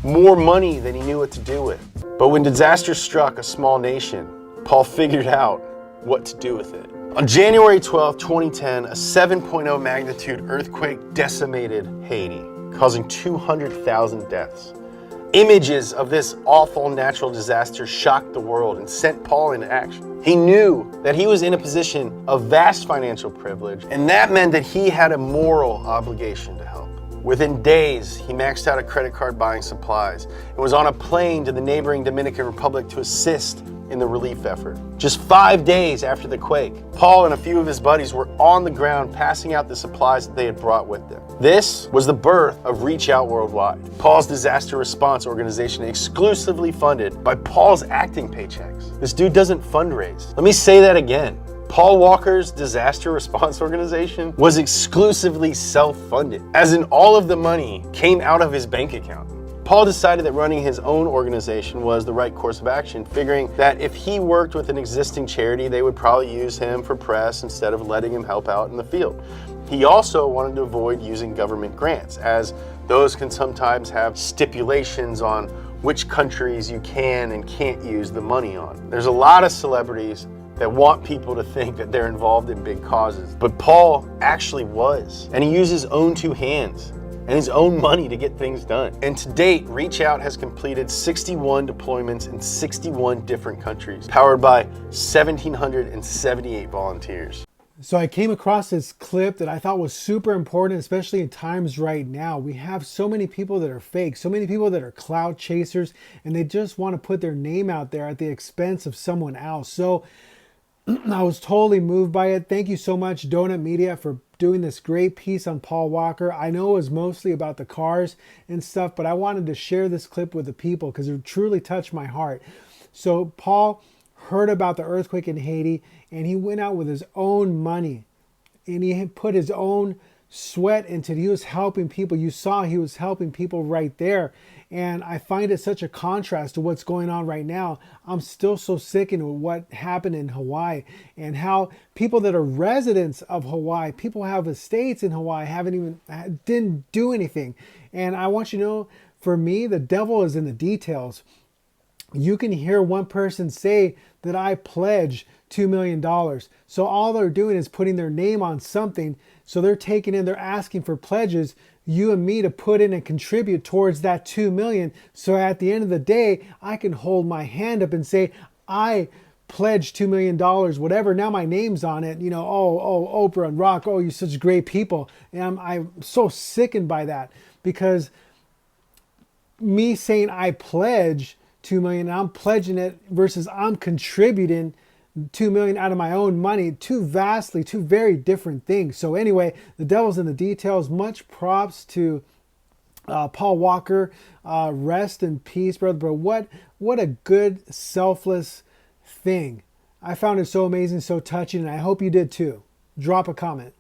more money than he knew what to do with. But when disaster struck a small nation, Paul figured out what to do with it. On January 12, 2010, a 7.0 magnitude earthquake decimated Haiti, causing 200,000 deaths. Images of this awful natural disaster shocked the world and sent Paul into action. He knew that he was in a position of vast financial privilege, and that meant that he had a moral obligation to help. Within days, he maxed out a credit card buying supplies and was on a plane to the neighboring Dominican Republic to assist in the relief effort. Just 5 days after the quake, Paul and a few of his buddies were on the ground passing out the supplies that they had brought with them. This was the birth of Reach Out Worldwide, Paul's disaster response organization exclusively funded by Paul's acting paychecks. This dude doesn't fundraise. Let me say that again. Paul Walker's disaster response organization was exclusively self-funded, as in all of the money came out of his bank account. Paul decided that running his own organization was the right course of action, figuring that if he worked with an existing charity, they would probably use him for press instead of letting him help out in the field. He also wanted to avoid using government grants, as those can sometimes have stipulations on which countries you can and can't use the money on. There's a lot of celebrities that want people to think that they're involved in big causes, but Paul actually was, and he used his own two hands and his own money to get things done. And to date, Reach Out has completed 61 deployments in 61 different countries, powered by 1,778 volunteers. So I came across this clip that I thought was super important, especially in times right now. We have so many people that are fake, so many people that are clout chasers, and they just want to put their name out there at the expense of someone else. So I was totally moved by it. Thank you so much, Donut Media, for doing this great piece on Paul Walker. I know it was mostly about the cars and stuff, but I wanted to share this clip with the people because it truly touched my heart. So Paul heard about the earthquake in Haiti, and he went out with his own money, and he put his own sweat into it. He was helping people. You saw he was helping people right there. And I find it such a contrast to what's going on right now. I'm still so sickened with what happened in Hawaii and how people that are residents of Hawaii, people who have estates in Hawaii, didn't do anything. And I want you to know, for me, the devil is in the details. You can hear one person say that I pledge $2 million. So all they're doing is putting their name on something. So they're asking for pledges, you and me, to put in and contribute towards that 2 million. So at the end of the day, I can hold my hand up and say, I pledge $2 million, whatever. Now my name's on it. You know, oh, Oprah and Rock, oh, you're such great people. And I'm so sickened by that, because me saying I pledge 2 million, I'm pledging it versus I'm contributing 2 million out of my own money, two very different things. So anyway, the devil's in the details. Much props to Paul Walker. Rest in peace, brother. But what a good, selfless thing. I found it so amazing, so touching, and I hope you did too. Drop a comment.